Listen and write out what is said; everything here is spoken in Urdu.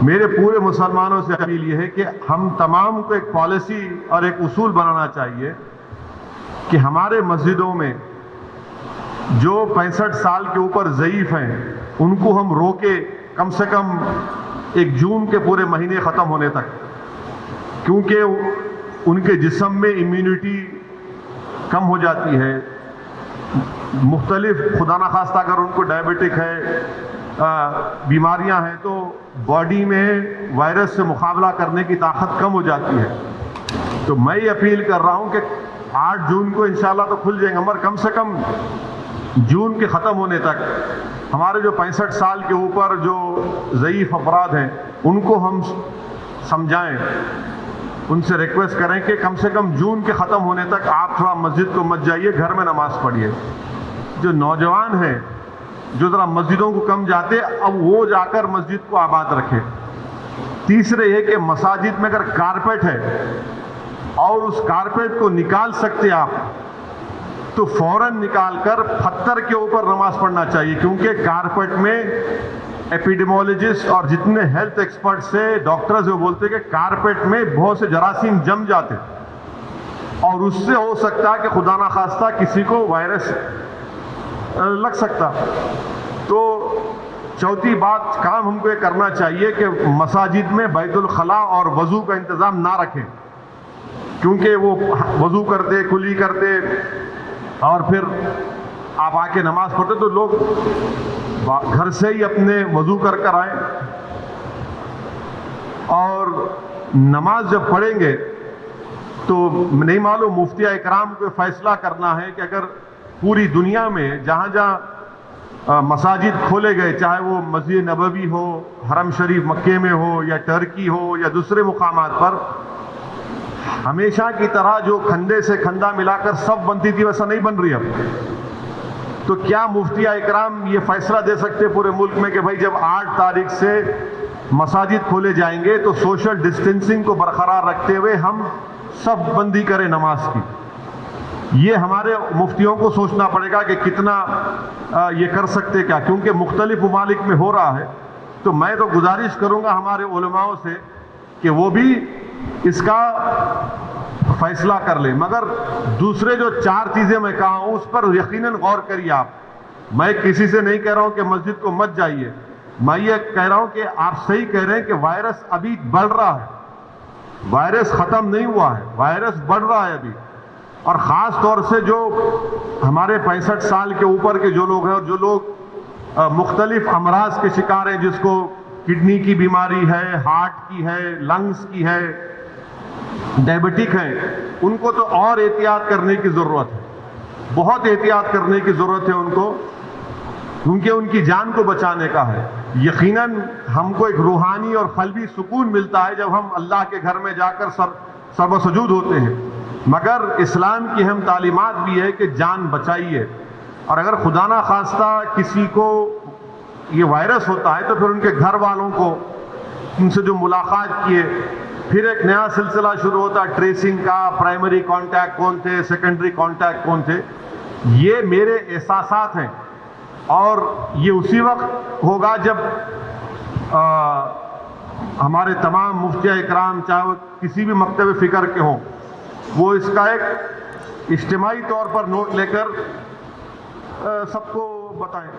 میرے پورے مسلمانوں سے اپیل یہ ہے کہ ہم تمام کو ایک پالیسی اور ایک اصول بنانا چاہیے کہ ہمارے مسجدوں میں جو 65 سال کے اوپر ضعیف ہیں ان کو ہم روکے کم سے کم 1 جون کے پورے مہینے ختم ہونے تک، کیونکہ ان کے جسم میں امیونٹی کم ہو جاتی ہے، مختلف خدا نخواستہ اگر ان کو ڈائبٹک ہے، بیماریاں ہیں، تو باڈی میں وائرس سے مقابلہ کرنے کی طاقت کم ہو جاتی ہے۔ تو میں یہ اپیل کر رہا ہوں کہ 8 جون کو انشاءاللہ تو کھل جائیں گے، مگر کم سے کم جون کے ختم ہونے تک ہمارے جو 65 سال کے اوپر جو ضعیف افراد ہیں ان کو ہم سمجھائیں، ان سے ریکویسٹ کریں کہ کم سے کم جون کے ختم ہونے تک آپ تھوڑا مسجد کو مت جائیے، گھر میں نماز پڑھیے۔ جو نوجوان ہیں جو ذرا مسجدوں کو کم جاتے، اب وہ جا کر مسجد کو آباد رکھے۔ تیسرے یہ کہ مساجد میں اگر کارپیٹ ہے اور اس کارپیٹ کو نکال سکتے آپ تو فوراً نکال کر پتھر کے اوپر نماز پڑھنا چاہیے، کیونکہ کارپیٹ میں ایپیڈیمولوجسٹ اور جتنے ہیلتھ ایکسپرٹس ہیں، ڈاکٹرز وہ بولتے ہیں کہ کارپیٹ میں بہت سے جراثیم جم جاتے اور اس سے ہو سکتا ہے کہ خدا نخواستہ کسی کو وائرس لگ سکتا۔ تو چوتھی بات کام ہم کو یہ کرنا چاہیے کہ مساجد میں بیت الخلاء اور وضو کا انتظام نہ رکھیں، کیونکہ وہ وضو کرتے کلی کرتے اور پھر آپ آ کے نماز پڑھتے، تو لوگ گھر سے ہی اپنے وضو کر کر آئیں اور نماز جب پڑھیں گے تو نہیں معلوم مفتی اکرام کو فیصلہ کرنا ہے کہ اگر پوری دنیا میں جہاں جہاں مساجد کھولے گئے، چاہے وہ مسجد نبوی ہو، حرم شریف مکے میں ہو یا ٹرکی ہو یا دوسرے مقامات پر، ہمیشہ کی طرح جو کھندے سے کھندا ملا کر سب بنتی تھی ویسا نہیں بن رہی اب۔ تو کیا مفتی اکرام یہ فیصلہ دے سکتے پورے ملک میں کہ بھائی جب 8 تاریخ سے مساجد کھولے جائیں گے تو سوشل ڈسٹینسنگ کو برقرار رکھتے ہوئے ہم سب بندی کریں نماز کی؟ یہ ہمارے مفتیوں کو سوچنا پڑے گا کہ کتنا یہ کر سکتے کیا، کیونکہ مختلف ممالک میں ہو رہا ہے۔ تو میں تو گزارش کروں گا ہمارے علماؤں سے کہ وہ بھی اس کا فیصلہ کر لیں، مگر دوسرے جو 4 چیزیں میں کہا ہوں اس پر یقیناً غور کریے آپ۔ میں کسی سے نہیں کہہ رہا ہوں کہ مسجد کو مت جائیے، میں یہ کہہ رہا ہوں کہ آپ صحیح کہہ رہے ہیں کہ وائرس ابھی بڑھ رہا ہے، وائرس ختم نہیں ہوا ہے، وائرس بڑھ رہا ہے ابھی، اور خاص طور سے جو ہمارے 65 سال کے اوپر کے جو لوگ ہیں اور جو لوگ مختلف امراض کے شکار ہیں، جس کو کڈنی کی بیماری ہے، ہارٹ کی ہے، لنگز کی ہے، ڈائبٹک ہیں، ان کو تو اور احتیاط کرنے کی ضرورت ہے، بہت احتیاط کرنے کی ضرورت ہے ان کو، کیونکہ ان کی جان کو بچانے کا ہے۔ یقیناً ہم کو ایک روحانی اور قلبی سکون ملتا ہے جب ہم اللہ کے گھر میں جا کر سر و سجود ہوتے ہیں، مگر اسلام کی اہم تعلیمات بھی ہے کہ جان بچائیے، اور اگر خدا نہ خواستہ کسی کو یہ وائرس ہوتا ہے تو پھر ان کے گھر والوں کو ان سے جو ملاقات کیے، پھر ایک نیا سلسلہ شروع ہوتا ہے ٹریسنگ کا، پرائمری کانٹیکٹ کون تھے، سیکنڈری کانٹیکٹ کون تھے۔ یہ میرے احساسات ہیں، اور یہ اسی وقت ہوگا جب ہمارے تمام مفتی اکرام چاہے وہ کسی بھی مکتب فکر کے ہوں، وہ اس کا ایک اجتماعی طور پر نوٹ لے کر سب کو بتائیں۔